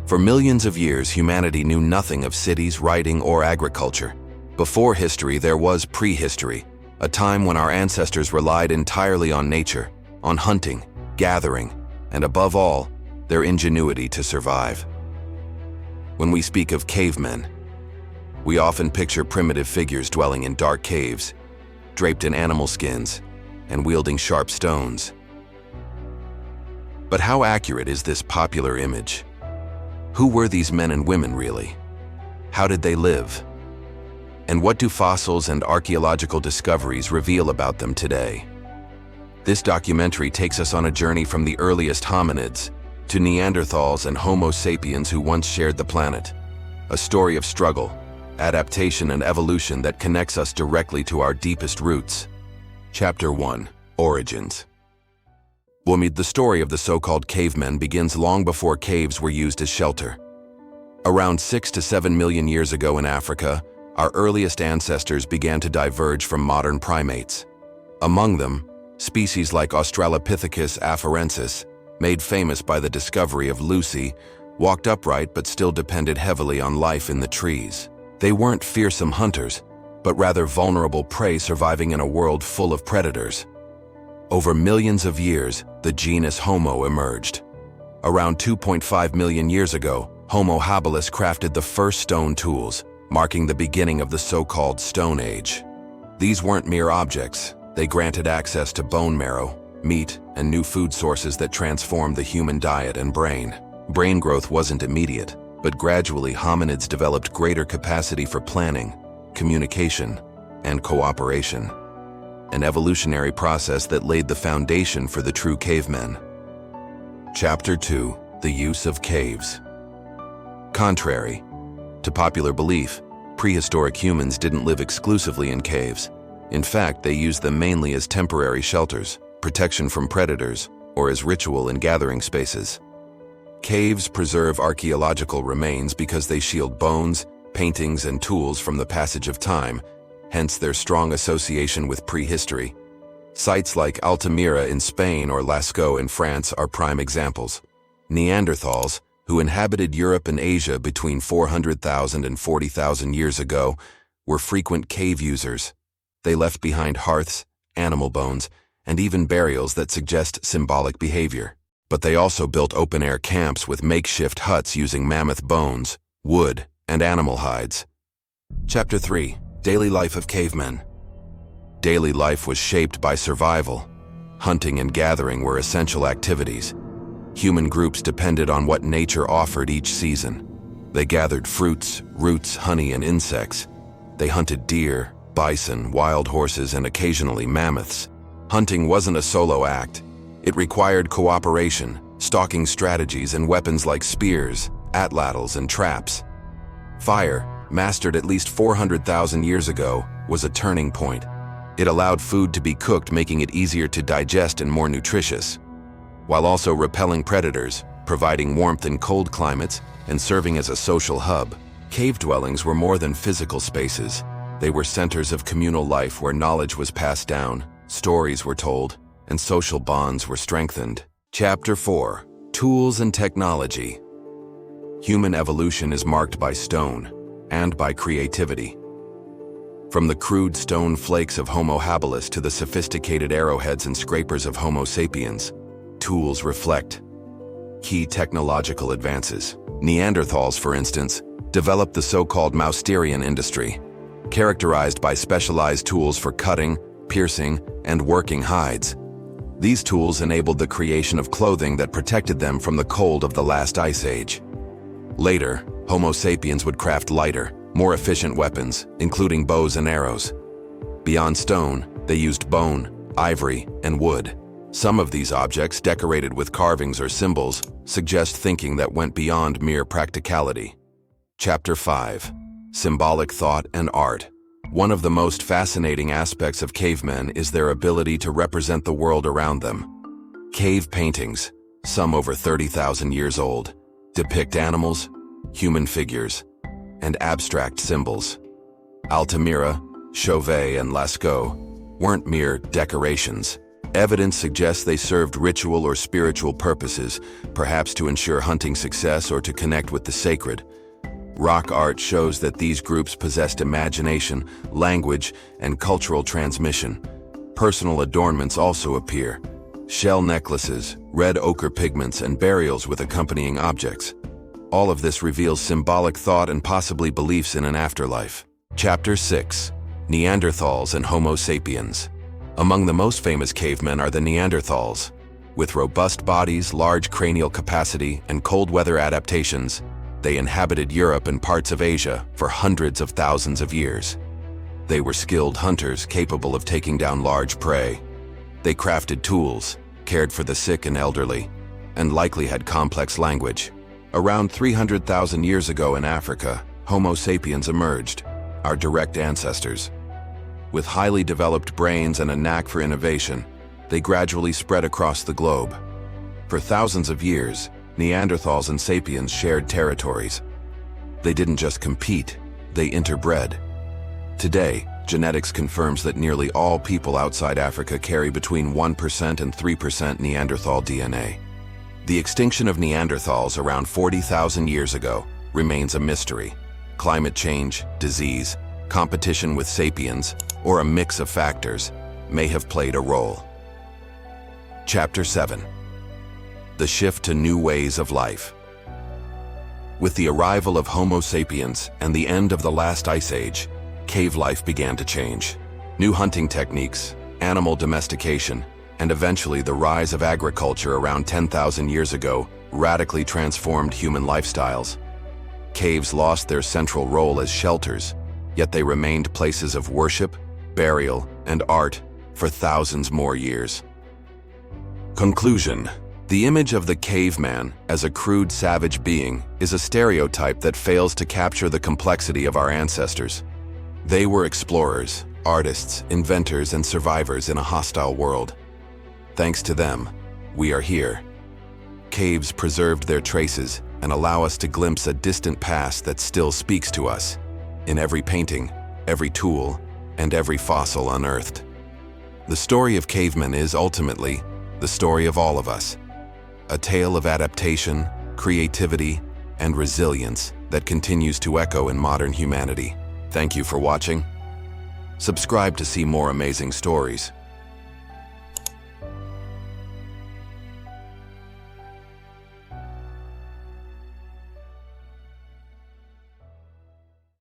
For millions of years, humanity knew nothing of cities, writing, or agriculture. Before history, there was prehistory, a time when our ancestors relied entirely on nature, on hunting, gathering, and above all, their ingenuity to survive. When we speak of cavemen, we often picture primitive figures dwelling in dark caves, draped in animal skins, and wielding sharp stones. But how accurate is this popular image? Who were these men and women really? How did they live? And what do fossils and archaeological discoveries reveal about them today? This documentary takes us on a journey from the earliest hominids to Neanderthals and Homo sapiens who once shared the planet. A story of struggle, adaptation, and evolution that connects us directly to our deepest roots. Chapter 1: Origins. The story of the so-called cavemen begins long before caves were used as shelter. Around 6 to 7 million years ago in Africa, our earliest ancestors began to diverge from modern primates. Among them, species like Australopithecus afarensis, made famous by the discovery of Lucy, walked upright but still depended heavily on life in the trees. They weren't fearsome hunters, but rather vulnerable prey surviving in a world full of predators. Over millions of years, the genus Homo emerged. Around 2.5 million years ago, Homo habilis crafted the first stone tools, marking the beginning of the so-called Stone Age. These weren't mere objects. They granted access to bone marrow, meat, and new food sources that transformed the human diet and brain. Brain growth wasn't immediate, but gradually hominids developed greater capacity for planning, communication, and cooperation. An evolutionary process that laid the foundation for the true cavemen. Chapter 2: The Use of Caves. Contrary to popular belief, prehistoric humans didn't live exclusively in caves. In fact, they used them mainly as temporary shelters, protection from predators, or as ritual and gathering spaces. Caves preserve archaeological remains because they shield bones, paintings, and tools from the passage of time, hence their strong association with prehistory. Sites like Altamira in Spain or Lascaux in France are prime examples. Neanderthals, who inhabited Europe and Asia between 400,000 and 40,000 years ago, were frequent cave users. They left behind hearths, animal bones, and even burials that suggest symbolic behavior. But they also built open-air camps with makeshift huts using mammoth bones, wood, and animal hides. Chapter 3: Daily Life of Cavemen. Daily life was shaped by survival. Hunting and gathering were essential activities. Human groups depended on what nature offered each season. They gathered fruits, roots, honey, and insects. They hunted deer, bison, wild horses, and occasionally mammoths. Hunting wasn't a solo act. It required cooperation, stalking strategies, and weapons like spears, atlatls, and traps. Fire, mastered at least 400,000 years ago, was a turning point. It allowed food to be cooked, making it easier to digest and more nutritious, while also repelling predators, providing warmth in cold climates, and serving as a social hub. Cave dwellings were more than physical spaces. They were centers of communal life where knowledge was passed down, stories were told, and social bonds were strengthened. Chapter 4: Tools and Technology. Human evolution is marked by stone and by creativity. From the crude stone flakes of Homo habilis to the sophisticated arrowheads and scrapers of Homo sapiens, tools reflect key technological advances. Neanderthals, for instance, developed the so-called Mousterian industry, characterized by specialized tools for cutting, piercing, and working hides. These tools enabled the creation of clothing that protected them from the cold of the last ice age. Later, Homo sapiens would craft lighter, more efficient weapons, including bows and arrows. Beyond stone, they used bone, ivory, and wood. Some of these objects, decorated with carvings or symbols, suggest thinking that went beyond mere practicality. Chapter 5: Symbolic Thought and Art. One of the most fascinating aspects of cavemen is their ability to represent the world around them. Cave paintings, some over 30,000 years old, depict animals, human figures, and abstract symbols. Altamira, Chauvet, and Lascaux weren't mere decorations. Evidence suggests they served ritual or spiritual purposes, perhaps to ensure hunting success or to connect with the sacred. Rock art shows that these groups possessed imagination, language, and cultural transmission. Personal adornments also appear: shell necklaces, red ochre pigments, and burials with accompanying objects. All of this reveals symbolic thought and possibly beliefs in an afterlife. Chapter 6: Neanderthals and Homo sapiens. Among the most famous cavemen are the Neanderthals. With robust bodies, large cranial capacity, and cold weather adaptations, they inhabited Europe and parts of Asia for hundreds of thousands of years. They were skilled hunters capable of taking down large prey. They crafted tools, cared for the sick and elderly, and likely had complex language. Around 300,000 years ago in Africa, Homo sapiens emerged, our direct ancestors. With highly developed brains and a knack for innovation, they gradually spread across the globe. For thousands of years, Neanderthals and sapiens shared territories. They didn't just compete, they interbred. Today, genetics confirms that nearly all people outside Africa carry between 1% and 3% Neanderthal DNA. The extinction of Neanderthals around 40,000 years ago remains a mystery. Climate change, disease, competition with sapiens, or a mix of factors may have played a role. Chapter 7: The shift to new ways of life. With the arrival of Homo sapiens and the end of the last ice age, cave life began to change. New hunting techniques, animal domestication, and eventually the rise of agriculture around 10,000 years ago radically transformed human lifestyles. Caves lost their central role as shelters, yet they remained places of worship, burial, and art for thousands more years. Conclusion: the image of the caveman as a crude, savage being is a stereotype that fails to capture the complexity of our ancestors. They were explorers, artists, inventors, and survivors in a hostile world. Thanks to them, we are here. Caves preserved their traces and allow us to glimpse a distant past that still speaks to us, in every painting, every tool, and every fossil unearthed. The story of cavemen is ultimately the story of all of us, a tale of adaptation, creativity, and resilience that continues to echo in modern humanity. Thank you for watching. Subscribe to see more amazing stories.